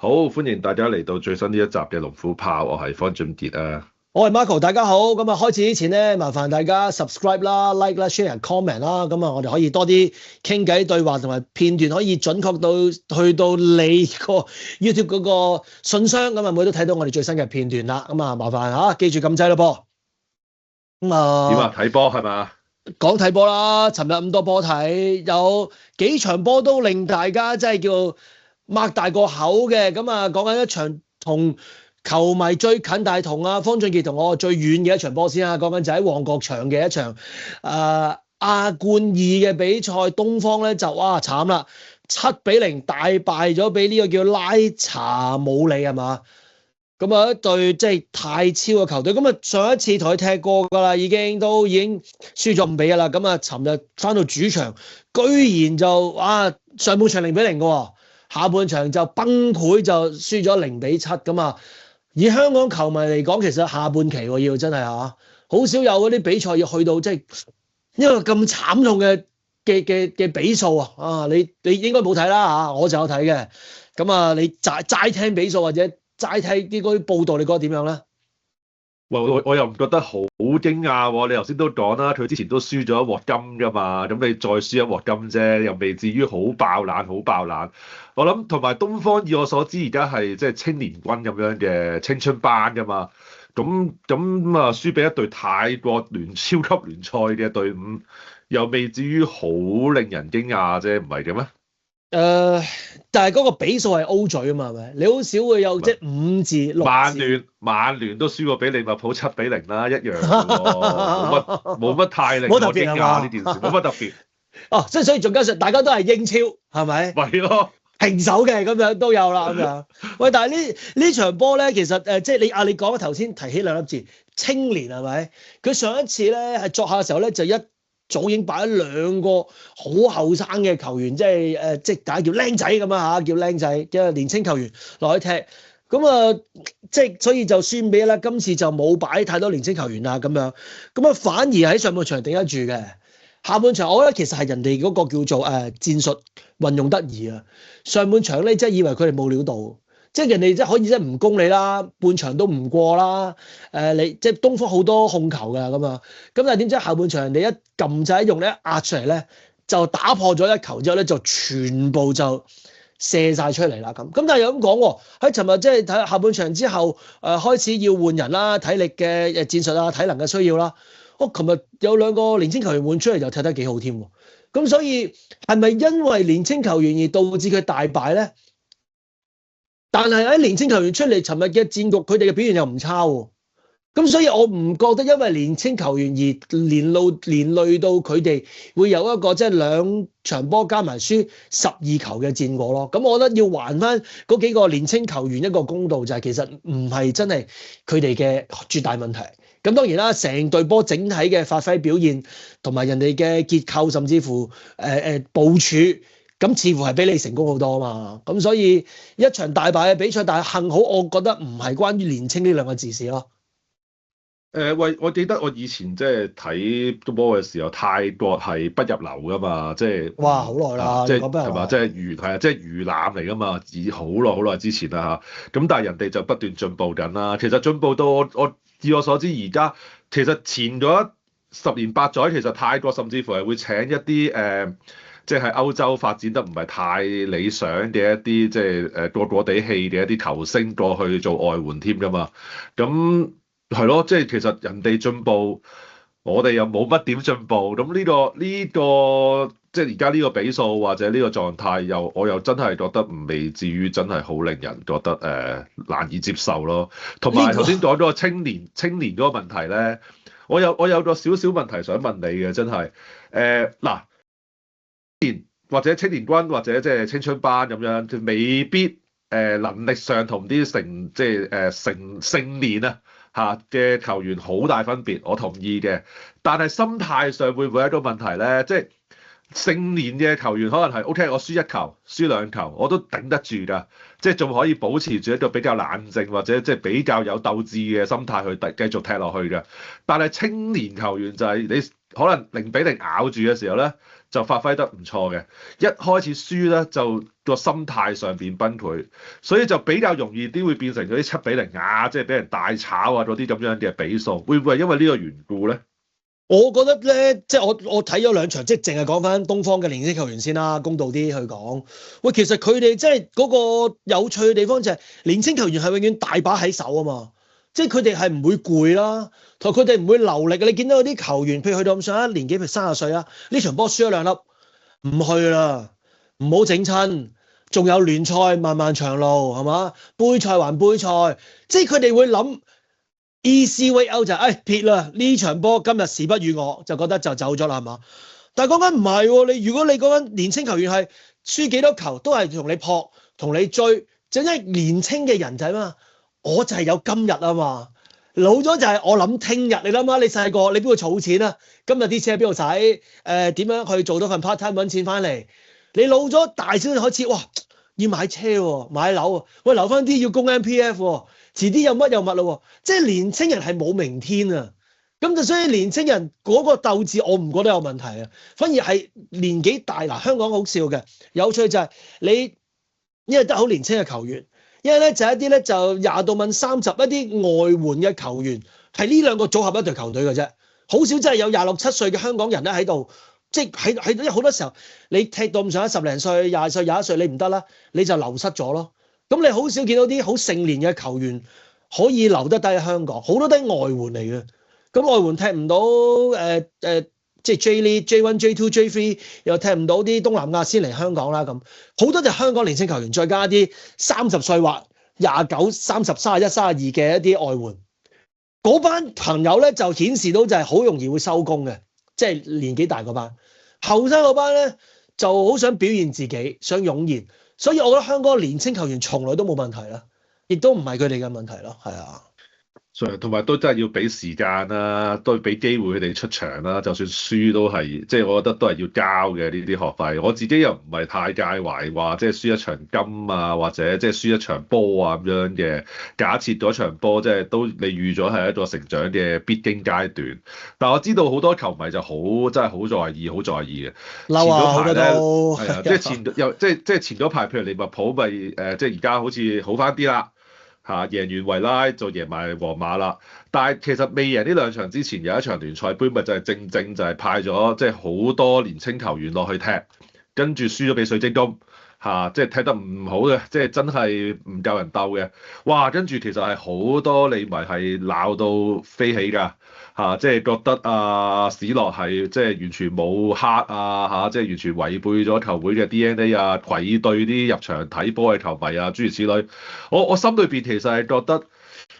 好，歡迎大家嚟到最新呢一集嘅龍虎豹，我係方俊傑啊。我係 Marco，大家好。咁啊，開始之前咧，麻煩大家 subscribe 啦、like 啦、share、comment 啦。咁啊，我哋可以多啲傾偈對話，同埋片段可以準確到去到你個 YouTube 嗰個信箱。咁啊，每都睇到我哋最新嘅片段啦。咁啊，麻煩嚇，記住撳掣咯噃。咁啊，點啊？睇波係嘛？講睇波啦，尋日咁多波睇，有幾場波都令大家真係叫擘大個口嘅。咁啊，講緊一場同球迷最近，但係同阿方俊傑同我最遠嘅一場波先啊。講緊就喺旺角場嘅一場亞冠2嘅比賽，東方咧就哇慘啦，7-0大敗咗俾呢個叫拉查姆利係嘛？咁啊，一隊即係泰超嘅球隊，咁啊上一次同佢踢過㗎啦，已經輸咗5比1啦。咁啊，尋日翻到主場，居然就上半場0-0嘅喎，下半場就崩潰，就輸咗0比7咁啊。以香港球迷嚟講，其實下半期要真係好少有嗰啲比賽要去到即係一個咁慘痛嘅比數啊！你應該冇睇啦嚇，我就有睇嘅。咁啊，你齋聽比數或者齋睇啲嗰啲報道，你覺得點樣咧？我又唔覺得好驚訝喎。你頭先都講啦，佢之前都輸咗一鑊金㗎嘛，咁你再輸一鑊金啫，又未至於好爆冷，好爆冷。我諗同埋東方以我所知，而家係即係青年軍咁樣嘅青春班㗎嘛。咁啊，輸俾一隊泰國超級聯賽嘅隊伍，又未至於好令人驚訝啫，唔係嘅咩？但係嗰個比數係 O 嘴啊嘛，係咪？你好少會有即係5字6字。曼聯都輸過俾利物浦7-0啦，一樣嘅喎，冇乜太令我驚訝呢件事，冇乜特別。哦，即係所以仲加上大家都係英超，係咪？係咯，平手嘅咁樣都有啦，咁樣。喂，但係呢場波咧，其實即係你講頭先提起2粒字，青年係咪？佢上一次咧係作客嘅時候咧，就一早已經擺咗2個好後生嘅球員，即係即係大家叫僆仔咁啊，叫僆仔嘅年青球員落去踢。咁啊，即係所以就輸俾啦。今次就冇擺太多年青球員啦，咁樣。咁啊，反而喺上半場頂得住嘅。下半場我覺得其實係人哋嗰個叫做戰術運用得宜啊。上半場咧，即係以為佢哋冇料到，即係人哋即係可以即係唔攻你啦，半場都唔過啦。你即係東方好多控球㗎咁啊。咁但係點知下半場人哋一撳掣一用咧壓出嚟咧，就打破咗一球之後咧，就全部就射晒出嚟啦咁。咁但係又咁講喎，喺尋日即係睇下半場之後，開始要換人啦，體力嘅戰術啊，體能嘅需要啦。琴日有2個年青球員換出嚟，就踢得幾好添喎。咁所以係咪因為年青球員而導致佢大敗咧？但係喺年青球員出嚟，尋日嘅戰局佢哋嘅表現又唔差喎。咁所以我唔覺得因為年青球員而連累到佢哋會有一個即係2場波加埋輸12球嘅戰果咯。咁我覺得要還翻嗰幾個年青球員一個公道，就係其實唔係真係佢哋嘅絕大問題。咁當然啦，成隊波整體嘅發揮表現同埋人哋嘅結構，甚至乎部署，咁似乎係比你成功好多啊嘛。咁所以一場大敗嘅比賽，但係幸好我覺得唔係關於年青呢2個字事咯。喂，我記得我以前即係睇波嘅時候，泰國係不入流㗎嘛，即係哇，好耐啦，即係你講不入流係嘛，即係魚腩嚟㗎嘛，好耐之前啦嚇。咁但係人哋就不斷進步緊啦。其實進步到我以我所知，而家其實前咗10年8載，其實泰國甚至乎係會請一啲即係喺歐洲發展得唔係太理想嘅一啲即係過過地氣嘅一啲球星過去做外援添㗎嘛。咁係咯，即係其實人哋進步，我哋又冇乜點進步。咁呢個即係而家呢個比數或者呢個狀態，我又真係覺得未至於真係好令人覺得難以接受咯。同埋頭先講咗個青年嗰個問題咧，我有個少少問題想問你嘅，真係嗱，或者青年軍或者即係青春班咁樣，就未必能力上同啲成年嘅球員好大分別，我同意嘅。但係心態上會唔會有一個問題咧？即係成年嘅球員可能係 OK，我輸1球、輸2球我都頂得住㗎，即係仲可以保持住一個比較冷靜或者即係比較有鬥志嘅心態去繼續踢落去嘅。但係青年球員就係你可能0-0咬住嘅時候咧，就發揮得唔錯嘅，一開始輸咧就個心態上邊崩潰，所以就比較容易啲會變成嗰啲7-0啊，即係俾人大炒啊嗰啲咁樣嘅比數，會唔會係因為呢個緣故咧？我覺得咧，即係我睇咗兩場，即係淨係講翻東方嘅年輕球員先啦，公道啲去講。喂，其實佢哋即係嗰個有趣嘅地方就係年輕球員係永遠大把喺手啊嘛，即係佢哋係唔會攰啦，同佢哋唔會流力嘅。你見到有啲球員，譬如去到咁上下年紀，譬如30歲啊，呢場波輸咗2粒，唔去啦，唔好整親，仲有聯賽漫漫長路係嘛？杯賽還杯賽，即係佢哋會諗。Easy way out 就係撇啦，呢場波今日時不與我，就覺得就走咗啦係嘛？但係講緊唔係喎，如果你講緊年青球員係輸幾多球都係同你撲同你追，就因為年青嘅人仔嘛，我就係有今日啊嘛，老咗就係我諗聽日。你諗下，你細個你邊度儲錢啊？今日啲錢喺邊度使？點樣去做到份 part time 揾錢翻嚟？你老咗大少就開始哇，要買車喎，買樓喎，喂留翻啲要供 MPF 喎。遲啲又乜又乜咯，即係年青人係冇明天啊，咁就所以年青人嗰個鬥志我唔覺得有問題啊，反而係年紀大嗱，香港好笑嘅，有趣就係你因為得好年青嘅球員，因為咧就一啲咧就20到30一啲外援嘅球員，係呢兩個組合一隊球隊嘅啫，好少真係有26、7歲嘅香港人咧喺度，即係因為好多時候你踢到咁上下10零歲、20歲、21歲你唔得啦，你就流失咗咯。咁你好少見到啲好成年嘅球員可以留得低喺香港，好多都係外援嚟嘅。咁外援踢唔到即係 J League、J1、J2、J3 又踢唔到啲東南亞先嚟香港啦。咁好多就香港年青球員，再加啲30歲或29、30、31、32嘅一啲外援，嗰班朋友咧就顯示到就係好容易會收工嘅，即係年紀大嗰班。後生嗰班咧就好想表現自己，想湧現。所以我覺得香港年青球員從來都冇問題啦，亦都唔係佢哋嘅問題咯，係啊。同埋都真係要俾時間啦，都要俾機會佢哋出場啦。就算輸都係，即係我覺得都係要交嘅呢啲學費。我自己又唔係太介懷話，即係輸一場金啊，或者即係輸一場波啊咁樣嘅。假設嗰場波即係都你預咗係一個成長嘅必經階段，但我知道好多球迷就真係好在意，好在意嘅。嬲啊！好多都係啊，即係前嗰排，譬如利物浦咪即係而家好似好翻啲啦。嚇，贏完維拉就贏埋皇馬啦，但係其實未贏呢兩場之前有一場聯賽杯，咪就係正就係派咗即係好多年青球員落去踢，跟住輸咗俾水晶宮嚇，即係踢得唔好嘅，即係真係唔夠人鬥嘅。哇！跟住其實係好多利迷係鬧到飛起㗎嚇，即係覺得史諾係即係完全冇黑啊嚇，即係完全違背咗球會嘅 DNA 啊，愧對啲入場睇波嘅球迷啊，諸如此類。我心裏邊其實係覺得，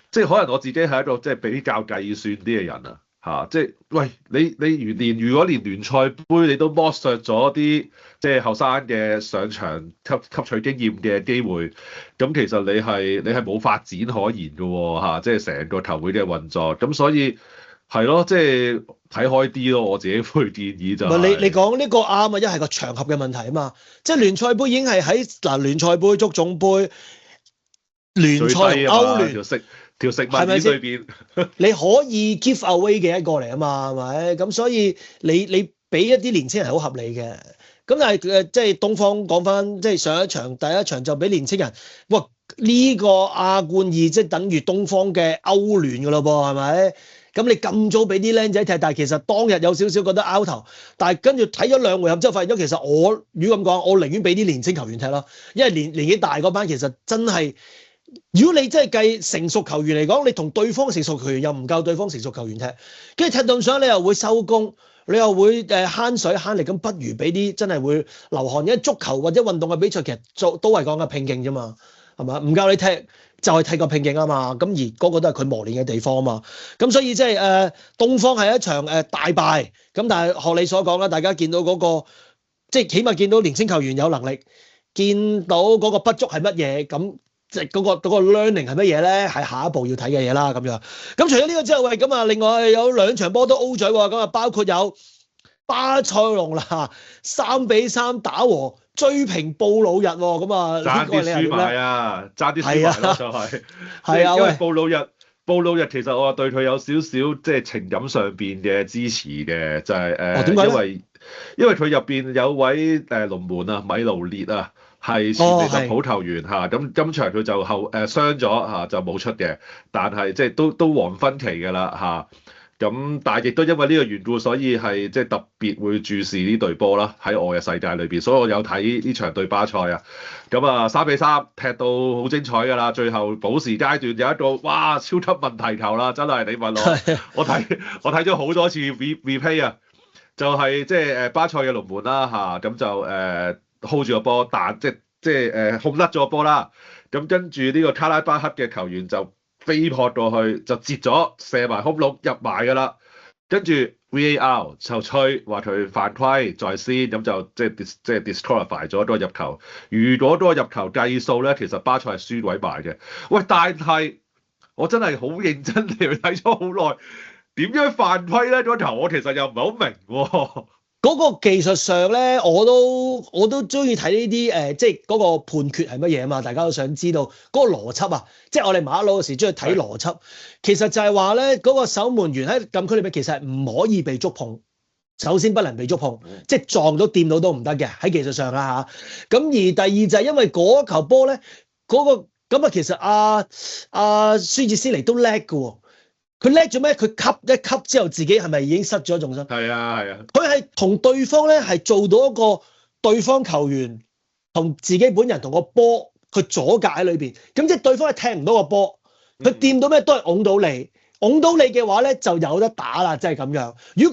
即係可能我自己係一個即係比較計算啲嘅人啊嚇，即係喂你如果連聯賽杯你都剝削咗啲即係後生嘅上場吸取經驗嘅機會，咁其實你係冇發展可言嘅喎嚇，即係成個球會嘅運作，咁所以係咯，即係睇開啲咯，我自己會建議就係。唔係你講呢個啱啊，一係個場合嘅問題啊嘛，即係聯賽杯已經係喺嗱聯賽杯、足總杯、聯賽歐聯條食物鏈裏邊，你可以 give away 嘅一個嚟啊嘛，係咪？咁所以你俾一啲年青人係好合理嘅。咁但係即係東方講翻，即係上一場第一場就俾年青人，哇！呢個亞冠2即係等於東方嘅歐聯㗎咯噃，係咪？咁你咁早俾啲僆仔踢，但係其實當日有少少覺得拗頭，但係跟住睇咗2回合之後，發現咗其實我如果咁講，我寧願俾啲年青球員踢咯，因為年紀大嗰班其實真係。如果你真係計成熟球員嚟講，你同對方成熟球員又唔夠對方成熟球員踢，跟住踢到上你又會收工，你又會慳水慳力，咁不如俾啲真係會流汗，因為足球或者運動嘅比賽其實都係講緊拼勁啫嘛，係嘛？唔夠你踢就係踢個拼勁啊嘛，咁而嗰個都係佢磨練嘅地方啊嘛，咁所以即係東方係一場大敗，咁但係學你所講啦，大家見到嗰個即係起碼見到年青球員有能力，見到嗰個不足係乜嘢咁。即係嗰個 learning 係乜嘢咧？係下一步要睇嘅嘢啦，咁樣。咁除咗呢個之後，喂，咁啊，另外有2場波都 O 嘴喎，咁啊，包括有巴塞隆拿3-3打和追平布魯日喎，咁啊，爭啲輸埋啊，爭啲輸埋咯，就係。係啊，因為布魯布魯日其實我對佢有少少即係情感上邊嘅支持嘅，就係、點解咧？因為佢入邊有位龍門啊，米盧列啊，係前利物浦球員嚇，咁今場佢就傷咗嚇，就冇出嘅，但係即係都黃昏期㗎啦嚇。咁但係亦都因為呢個緣故，所以係即係特別會注視呢隊波啦，喺我嘅世界裏邊，所以我有睇呢場對巴塞啊。咁啊3-3踢到好精彩㗎啦，最後補時階段有一個哇超級問題球啦，真係你問我睇咗好多次 replay 啊，就係即係巴塞嘅龍門啦嚇，咁就hold 住個波，但即係控甩咗個波啦，咁跟住呢個卡拉巴克嘅球員就飛撲過去就截咗射埋空籠入埋㗎啦，跟住 VAR 就吹話佢犯規在先，咁就即係 disqualify 咗嗰個入球。如果嗰個入球計數咧，其實巴塞係輸鬼埋嘅。喂，但係我真係好認真地去睇咗好耐，點樣犯規咧？嗰球我其實又唔係好明喎。嗰個技術上咧，我都中意睇呢啲即係嗰個判決係乜嘢啊嘛？大家都想知道嗰個邏輯啊，即係我哋馬騮嗰時中意睇邏輯。其實就係話咧，嗰個守門員喺禁區裏邊其實係唔可以被觸碰，首先不能被觸碰，即係撞到掂到都唔得嘅喺技術上啦嚇。咁而第二就係因為嗰球波咧，嗰個咁啊，其實阿舒治斯尼都叻嘅喎。佢叻咗咩？佢吸一吸之後，自己係咪已經失咗重心？係啊，係啊。佢係同對方咧係做到一個對方球員同自己本人同個波佢阻隔喺裏邊，咁即係對方係踢唔到個波，佢掂到咩都係擁到你，擁到你嘅話咧就有得打啦，即係咁樣。如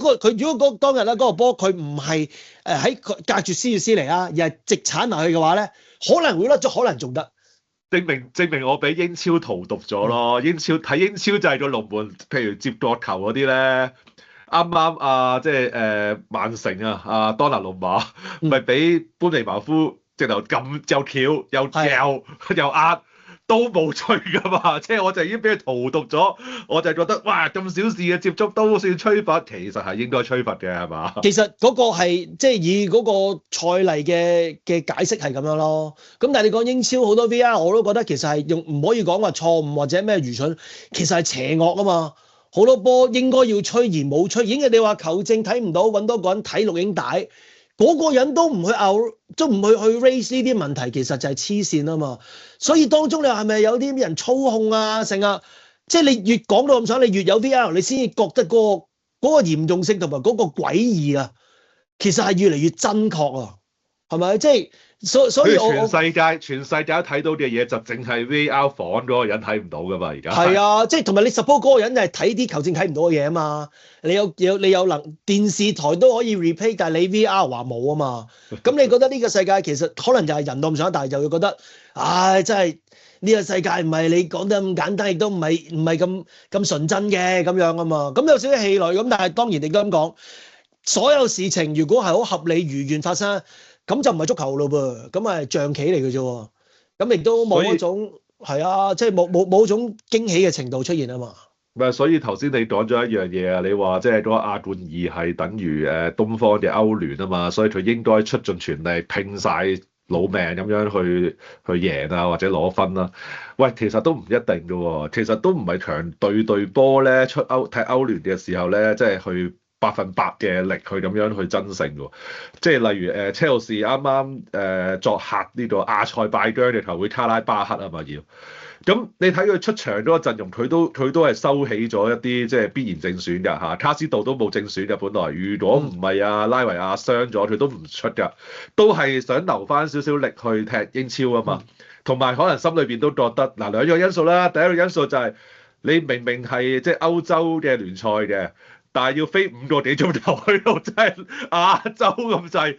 果當日咧嗰個波佢唔係喺隔住斯尼啊，而係直鏟落去嘅話咧，可能會甩咗，可能仲得。證明我俾英超荼毒咗咯，英超就係個龍門，譬如接角球嗰啲咧，啱啱即係曼城啊，當拿魯馬咪俾班尼茅夫直頭咁又翹又掉又壓都冇吹噶嘛，即係我就已經俾佢荼毒咗，我就覺得哇咁小事嘅接觸都算吹罰，其實係應該吹罰嘅係嘛？其實嗰個係即係以嗰個賽例嘅解釋係咁樣咯。咁但係你講英超好多 VR 我都覺得其實係唔可以講話錯誤或者咩愚蠢，其實係邪惡啊嘛。好多波應該要吹而冇吹，已經係你話球證睇唔到，揾多個人睇錄影帶。嗰個人都唔去都唔去 raise 呢啲問題，其實就係黐線啊嘛。所以當中你話係咪有啲人操控啊？成啊，即係你越講到咁上，你越有 VR，你先至覺得嗰個嚴重性同埋嗰個詭異啊，其實係越嚟越真確啊，係咪？即係所以全世界都睇到嘅嘢就淨係 VR 房嗰個人睇唔到噶嘛，而家係啊，即係同埋你 suppose 嗰個人就係睇啲球證睇唔到嘅嘢啊嘛。你有電視台都可以 replay， 但係你 VR 話冇啊嘛。咁你覺得呢個世界其實可能就係人都唔想，但係就會覺得，唉，真係呢個世界唔係你講得咁簡單，亦都唔係咁純真嘅咁樣啊嘛。咁有少少氣餒咁，但係當然你都咁講，所有事情如果係好合理如願發生，咁就唔係足球咯噃，咁係象棋嚟嘅啫。咁亦都冇嗰種係啊，即係冇種驚喜嘅程度出現啊嘛。唔係，所以頭先你講咗一樣嘢啊，你話即係嗰個亞冠二係等於東方嘅歐聯啊嘛，所以佢應該出盡全力拼晒老命咁樣去贏啊，或者攞分啦。喂，其實都唔一定嘅喎，其實都唔係強對波咧踢歐聯嘅時候咧，即係去100%嘅力去咁樣去爭勝喎。即係例如車路士啱啱作客呢個亞塞拜疆嘅球會卡拉巴克啊嘛要。咁你睇佢出場嗰個陣容，佢都係收起咗一啲即係必然正選㗎嚇，卡斯道都冇正選嘅本來，如果唔係拉維亞傷咗，佢都唔出㗎，都係想留翻少少力去踢英超啊嘛，同埋可能心裏邊都覺得嗱兩樣因素啦，第一個因素就係你明明係即係歐洲嘅聯賽嘅。但係要飛5個幾鐘頭去到，真係亞洲咁滯，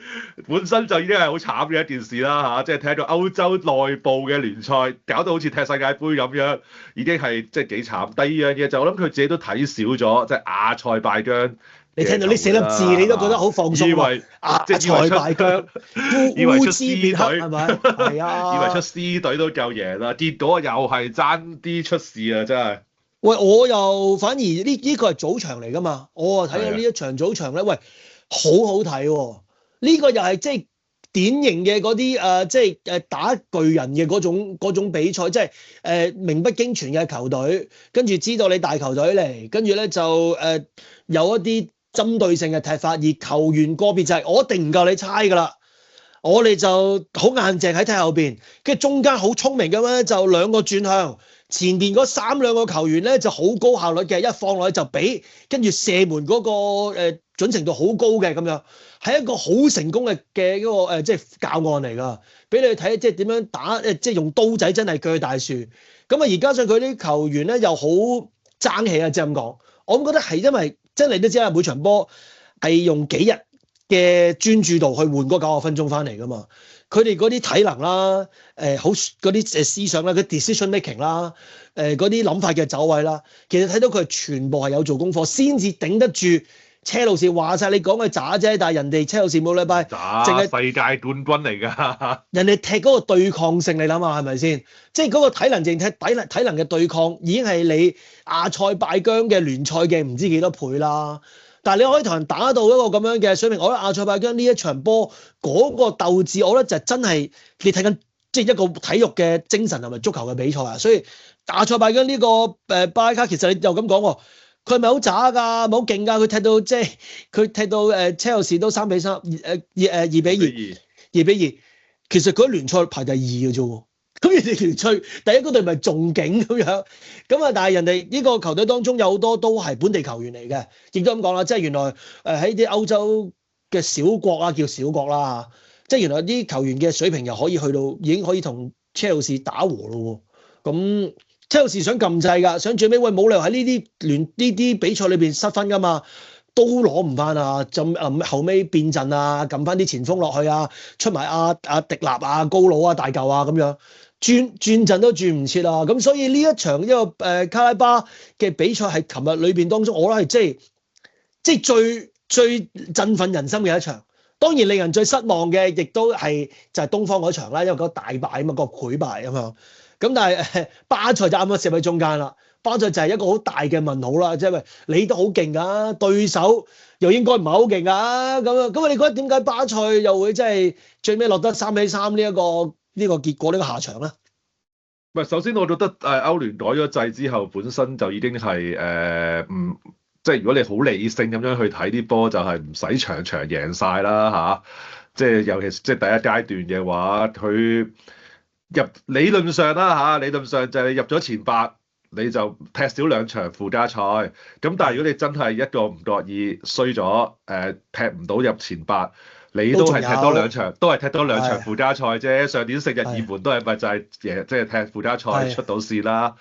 本身就已經係好慘嘅一件事啦嚇！即係睇到歐洲內部嘅聯賽，搞到好似踢世界盃咁樣，已經係即係幾慘。第二樣嘢就我諗佢自己都睇少咗，即係亞塞拜疆。你聽到呢4粒字，你都覺得好放鬆。以為亞塞拜疆，以為出 C 隊係咪？係啊，以為出 C 隊都夠贏啦，結果又係爭啲出事啊！真係。喂，我又反而呢個係早場嚟㗎嘛，我睇到呢一場早場咧，喂，好好睇喎！呢個又係即係典型嘅嗰啲即係打巨人嘅嗰種比賽，即係名不經傳嘅球隊，跟住知道你大球隊嚟，跟住咧就有一啲針對性嘅踢法，而球員個別就係我一定唔夠你猜㗎啦。我哋就好硬淨喺踢後邊，跟住中間好聰明咁樣就兩個轉向，前邊嗰兩個球員咧就好高效率嘅，一放落去就俾，跟住射門嗰個準程度好高嘅咁樣，係一個好成功嘅嗰個即係教案嚟㗎，俾你睇即係點樣打即係用刀仔真係鋸大樹。咁啊而加上佢啲球員咧又好爭氣啊，即係咁講，我覺得係因為真係都知啦，每場波係用幾日嘅專注度去換嗰90分鐘翻嚟㗎嘛，佢哋嗰啲體能啦，好嗰啲思想啦，嗰 decision making 啦，嗰啲諗法嘅走位啦，其實睇到佢全部係有做功課，先至頂得住車路士。話晒你講佢渣啫，但係人哋車路士冇禮拜渣，淨係世界冠軍嚟㗎。人哋踢嗰個對抗性，你諗下係咪先？即係嗰個體能淨踢體能嘅對抗，已經係你亞塞拜疆嘅聯賽嘅唔知幾多倍啦。但係你可以同人打到一個咁樣嘅水平，我覺得亞塞拜疆呢一場波嗰個鬥志，我覺得就真係你睇緊即係一個體育嘅精神同埋足球嘅比賽啊！所以亞塞拜疆呢個巴拉卡，其實你又咁講喎，佢係咪好渣㗎？咪好勁㗎？佢踢到即係佢踢到車路士都3-3，2比2，其實佢喺聯賽排第2嘅啫喎。咁人哋聯賽第一嗰隊咪仲勁咁樣，咁啊！但係人哋呢個球隊當中有好多都係本地球員嚟嘅，亦都咁講啦，即係原來喺啲歐洲嘅小國啊，叫小國啦，即係原來啲球員嘅水平又可以去到已經可以同車路士打和咯喎。咁車路士想撳掣㗎，想最尾喂冇理由喺呢啲比賽裏邊失分㗎嘛。都攞唔翻啊！後尾變陣啊，撳翻啲前鋒落去啊，出埋阿迪納啊、高佬啊、大嚿啊咁樣，轉陣都轉唔切啊！咁所以呢一場呢個卡拉巴嘅比賽係琴日裏邊當中，我覺得係即係最振奮人心嘅一場。當然令人最失望嘅，亦都係就係東方嗰場啦，因為嗰個大敗啊嘛，個潰敗咁樣。咁但係巴塞就啱啱射喺中間啦。巴塞就係一個好大嘅問號啦，即係你都好勁㗎，對手又應該唔係好勁㗎，咁你覺得點解巴塞又會即係最尾落得3-3呢個結果呢個下場咧？唔係，首先我覺得歐聯改咗制之後，本身就已經係即係如果你好理性咁樣去睇啲波，就係唔使場場贏晒啦嚇。即係尤其是即係第一階段嘅話，佢入理論上啦嚇，理論上就係你入咗前8。你就踢少2場附加賽，咁但係如果你真係一個唔覺意衰咗，踢唔到入前8，你都係踢多2場，都係踢多2場附加賽啫。上年聖日耳門都係咪就係贏，即係踢附加賽出到線啦。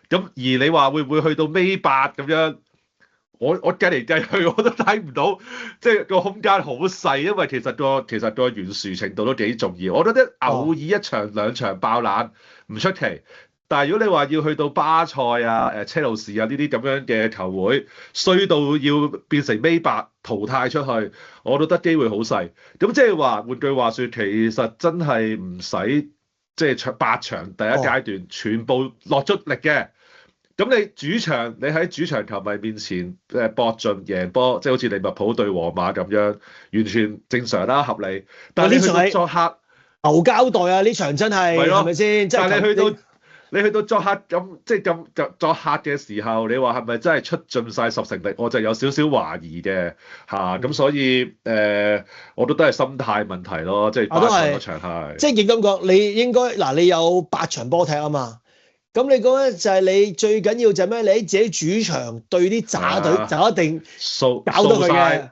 咁而你話會唔會去到尾8咁樣？我計嚟計去我都睇唔到，即係個空間好細，因為其實個懸殊程度都幾重要。我覺得偶爾1場2場爆冷唔出奇。但係如果你話要去到巴塞啊、車路士啊呢啲咁樣嘅球會，衰到要變成尾8淘汰出去，我覺得機會好細。咁即係話換句話説，其實真係唔使即係8場第一階段全部落足力嘅。咁你主場你喺主場球迷面前搏盡贏波，即係好似利物浦對皇馬咁樣，完全正常啦，合理。但係你去到作客牛交代啊！呢場真係係咪先？但係你去到作客咁，即係咁作客嘅時候，你話係咪真係出盡晒10成力？我就有少少懷疑嘅嚇。咁所以我覺得都係心態問題咯，即係巴塞嗰場係。即係亦咁講，你應該嗱，你有8場波踢啊嘛。咁你講咧就係你最緊要就係咩？你喺自己主場對啲渣隊就一定搞到佢嘅。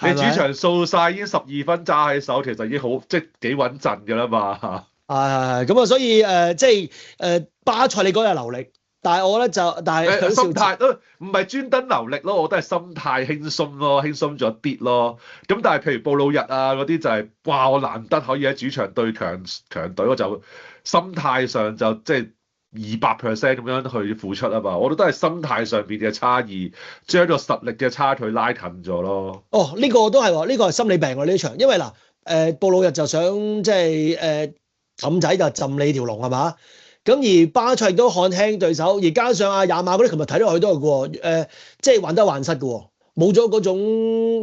你主場掃晒已經12分揸喺手，其實已經好即係幾穩陣㗎啦嘛。係咁啊，所以即係巴塞你嗰日流力，但係我咧就但係心態都唔係專登流力咯，我都係心態輕鬆咯，輕鬆咗啲咯。咁但係譬如布魯日啊嗰啲就係哇，我難得可以喺主場對強隊，我就心態上就即係200% 咁樣去付出啊嘛。我覺得都係心態上邊嘅差異，將個實力嘅差距拉近咗咯。哦，呢個都係喎，呢個係心理病喎呢場，因為嗱布魯日就想即係氹仔就浸你條龍係嘛？咁而巴塞都看輕對手，而加上阿亞馬嗰啲，琴日睇落去都係嘅喎，即係患得患失嘅喎，冇咗嗰種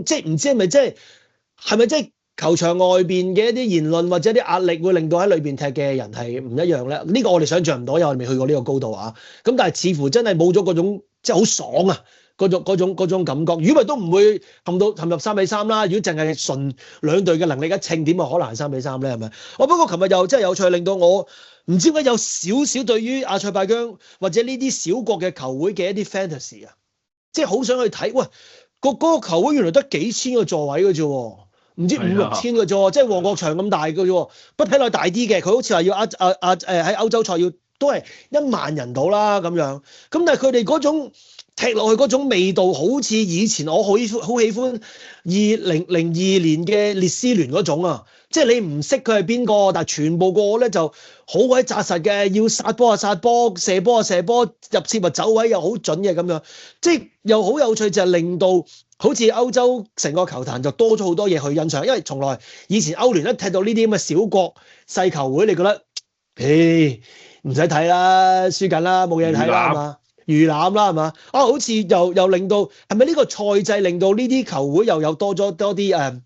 即係唔知係咪即係球場外邊嘅一啲言論或者啲壓力會令到喺裏邊踢嘅人係唔一樣咧？呢個我哋想象唔到，因為我哋未去過呢個高度啊。咁但係似乎真係冇咗嗰種即係好爽啊！嗰種感覺，如果咪都唔會陷入3-3啦。如果淨係純兩隊嘅能力一稱，點可能係3-3咧？係咪？不過琴日又真係有趣，令到我唔知點解有少少對於阿塞拜疆或者呢啲小國嘅球會嘅一啲 fantasy 啊，即係好想去睇。喂，嗰個球會原來得幾千個座位嘅啫，唔知5-6千嘅啫，即係旺角場咁大嘅啫。不睇落大啲嘅，佢好似話要喺歐洲賽要都係1萬人到啦咁樣。咁但係佢哋嗰種踢落去嗰種味道，好似以前我好喜歡2002年嘅列斯聯嗰種啊！即係你唔識佢係邊個，但係全部個咧就好鬼紮實嘅，要殺波啊殺波，射波啊射波，入切或走位又好準嘅咁樣，即係又好有趣，就係令到好似歐洲成個球壇就多咗好多嘢去欣賞，因為從來以前歐聯一踢到呢啲咁嘅小國細球會，你覺得唔使睇啦，輸緊啦，冇嘢睇啦，係嘛？預覽啦，係嘛？啊，好似又令到係咪呢個賽制令到呢啲球會又有多啲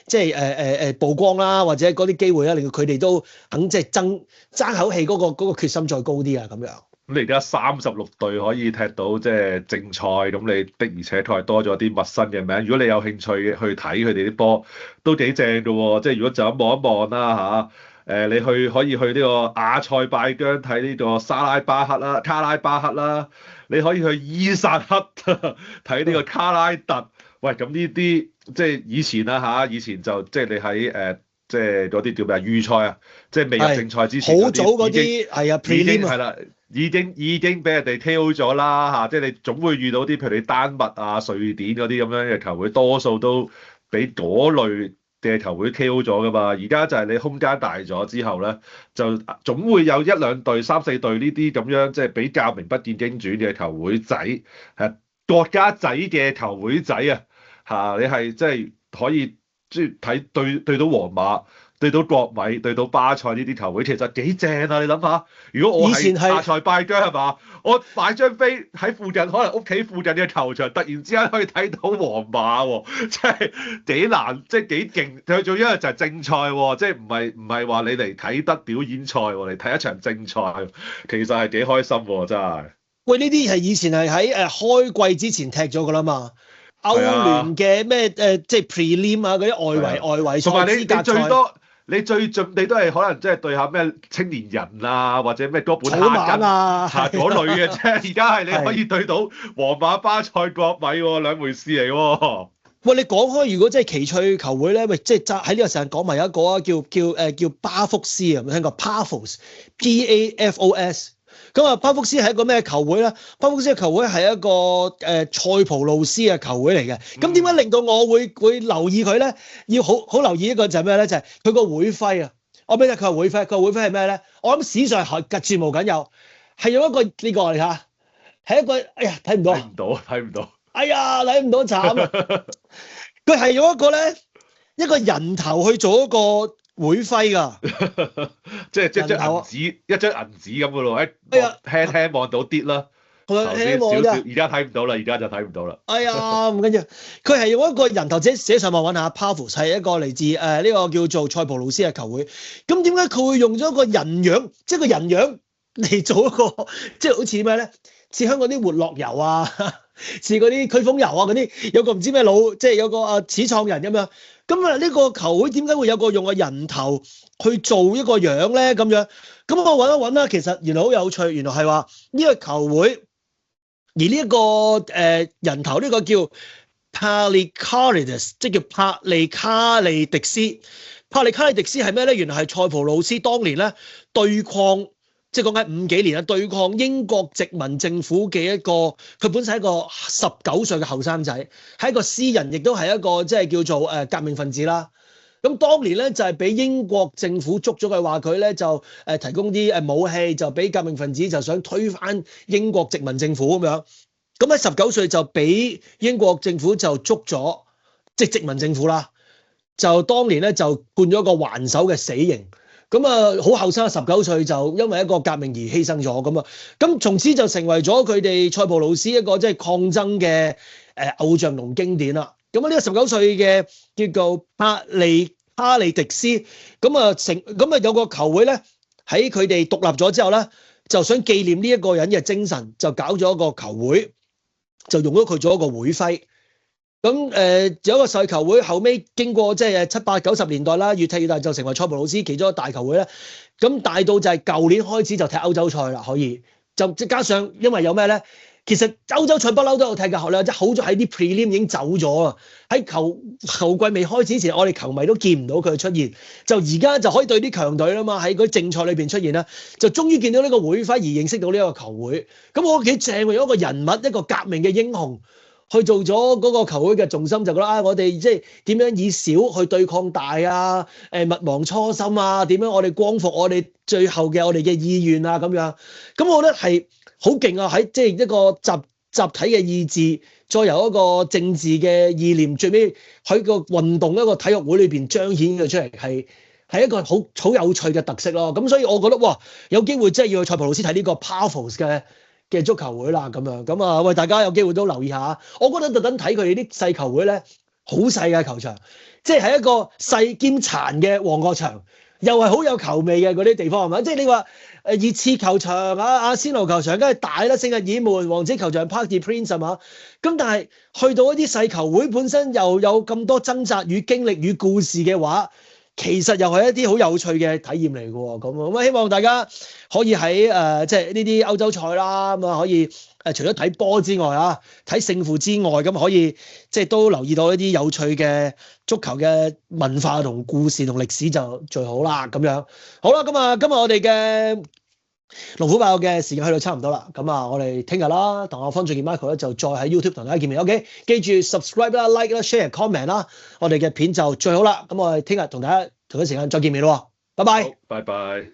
即係曝光啦，或者嗰啲機會啦，令到佢哋都肯即係爭口氣嗰個決心再高啲啊咁樣。咁你而家36隊可以踢到即係正賽，咁你的而且確係多咗啲陌生嘅名。如果你有興趣去睇佢哋啲波，都幾正㗎喎。即係如果就咁望一望啦嚇，你可以去呢個阿塞拜疆睇呢個卡拉巴克啦，你可以去伊薩克睇呢個卡拉特。喂，咁呢啲即係以前啦嚇，以前就即係你喺即係嗰啲叫咩啊預賽啊，即係未入正賽之前好早嗰啲係啊 prelim 係啦，已經俾人哋 KO 咗啦嚇，即係你總會遇到啲譬如你丹麥啊、瑞典嗰啲咁樣嘅球會，多數都俾嗰類嘅球會 KO 咗噶嘛。而家就係你空間大咗之後咧，就總會有1-2隊、3-4隊呢啲咁樣即係比較名不見經傳嘅球會仔，係國家仔嘅球會仔啊！你係即係可以即係睇對到皇馬、對到國米、對到巴塞呢啲球會，其實幾正啊！你諗下，如果我係阿塞拜疆係嘛，我買張飛喺附近，可能屋企附近嘅球場，突然之間可以睇到皇馬喎，即係幾難，即係幾勁。佢仲要就係正賽喎，即係唔係話你嚟睇得表演賽喎，嚟睇一場正賽，其實係幾開心喎，真係。喂，呢啲係以前係喺開季之前踢咗㗎啦嘛。歐聯嘅咩即係 prelim 啊，嗰啲外圍賽，同埋你最多你最盡你都係可能即係對下咩青年人啊，或者咩哥本哈根啊嗰類嘅啫。而家係你可以對到皇馬、巴塞、國米喎，兩回事嚟喎。喂，你講開如果即係奇趣球會咧，喂，即係喺呢個時間講埋有一個啊，叫巴福斯啊，有冇聽過 Pafos Pafos？咁啊，巴福斯係一個咩球會咧？巴福斯嘅球會係一個塞浦路斯嘅球會嚟嘅。咁點解令到我會留意佢咧？要好留意一個就係咩咧？就係佢個會徽啊！我俾你睇佢個會徽，佢個會徽係咩咧？我諗史上係絕無僅有，係用一個呢個嚟嚇，係一個哎呀睇唔到，睇唔到，哎呀睇唔到慘啊！佢係用一個人頭去做一個會徽㗎，即係一張銀紙咁嘅咯，輕望到啲啦，頭先少少，而家睇唔到啦，而家就睇唔到啦。哎呀，唔緊要，佢係用一個人頭，自己寫上網揾下 Pafos 係一個嚟自呢個叫做塞浦路斯嘅球會。咁點解佢會用咗一個人樣，即係個人樣嚟做一個，即係好似咩咧？似香港啲活絡油啊，似嗰啲驅風油啊嗰啲，有個唔知咩佬，即係有個始創人咁樣。咁啊，呢個球會點解會有個用個人頭去做一個樣咧？咁樣，咁我揾一揾啦。其實原來好有趣，原來係話呢個球會，而呢一個人頭呢個叫 Palikarides， 即係叫帕利卡利迪斯。帕利卡利迪斯係咩咧？原來係塞浦路斯當年咧對抗。即係講緊50幾年啊，對抗英國殖民政府嘅一個，佢本身係一個19歲嘅後生仔，係一個詩人，亦都係一個即係叫做革命分子啦。咁當年咧就係俾英國政府捉咗佢，話佢咧就提供啲武器，就俾革命分子就想推翻英國殖民政府咁樣。咁喺19歲就俾英國政府就捉咗，即係殖民政府啦。就當年咧就判咗一個還手嘅死刑。咁啊，好後生，19歲就因為一個革命而犧牲咗咁啊，咁從此就成為咗佢哋塞浦路斯一個即係抗爭嘅偶像同經典啦。咁啊，呢個19歲嘅叫做帕利哈利迪斯，咁啊有個球會咧喺佢哋獨立咗之後咧，就想紀念呢一個人嘅精神，就搞咗一個球會，就用咗佢做一個會徽。咁有一個細球會，後尾經過即係7、8、90年代啦，越踢越大，就成為塞浦路斯其中一個大球會咧。咁大到就係舊年開始就踢歐洲賽啦，可以就加上因為有咩咧？其實歐洲賽不嬲都有踢嘅，學咧即係好咗喺啲 prelim 已經走咗啊！喺球季未開始之前，我哋球迷都見唔到佢出現，就而家就可以對啲強隊啦嘛，喺嗰啲正賽裏邊出現啦，就終於見到呢個會徽而認識到呢一個球會。咁我幾正喎，有一個人物，一個革命嘅英雄。去做咗嗰個球會嘅重心，就覺得我哋即係點樣以小去對抗大啊？勿忘初心啊？點樣我哋光復我哋最後嘅我哋嘅意願啊？咁樣，咁我覺得係好勁啊！喺即係一個集體嘅意志，再由一個政治嘅意念，最尾喺個運動一個體育會裏邊彰顯咗出嚟，係一個好有趣嘅特色咯。咁所以我覺得哇，有機會真係要去塞浦路斯睇呢個 Powerfuls 嘅足球會啦，咁啊，喂，大家有機會都留意下。我覺得特登睇佢哋啲細球會咧，好細嘅球場，即係一個細兼殘嘅旺角場，又係好有球味嘅嗰啲地方係咪？即係你話熱刺球場啊、阿仙奴球場梗係大啦，聖日耳門、王子球場 Parc des Princes 係嘛？咁但係去到一啲細球會本身又有咁多掙扎與經歷與故事嘅話，其實又係一啲好有趣嘅體驗嚟嘅喎，咁希望大家可以喺即係呢啲歐洲賽啦，咁啊可以除咗睇波之外啊，睇勝負之外，咁可以即係都留意到一啲有趣嘅足球嘅文化同故事同歷史就最好啦，咁樣好啦，咁啊今日我哋嘅龍虎豹嘅時間去到差唔多啦，咁啊我哋聽日啦，同阿方俊傑 Michael 咧就再喺 YouTube 同大家見面 ，OK， 記住 subscribe 啦、like 啦、share、comment 啦，我哋嘅片就最好啦，咁我哋聽日同大家同一時間再見面咯，拜拜，拜拜。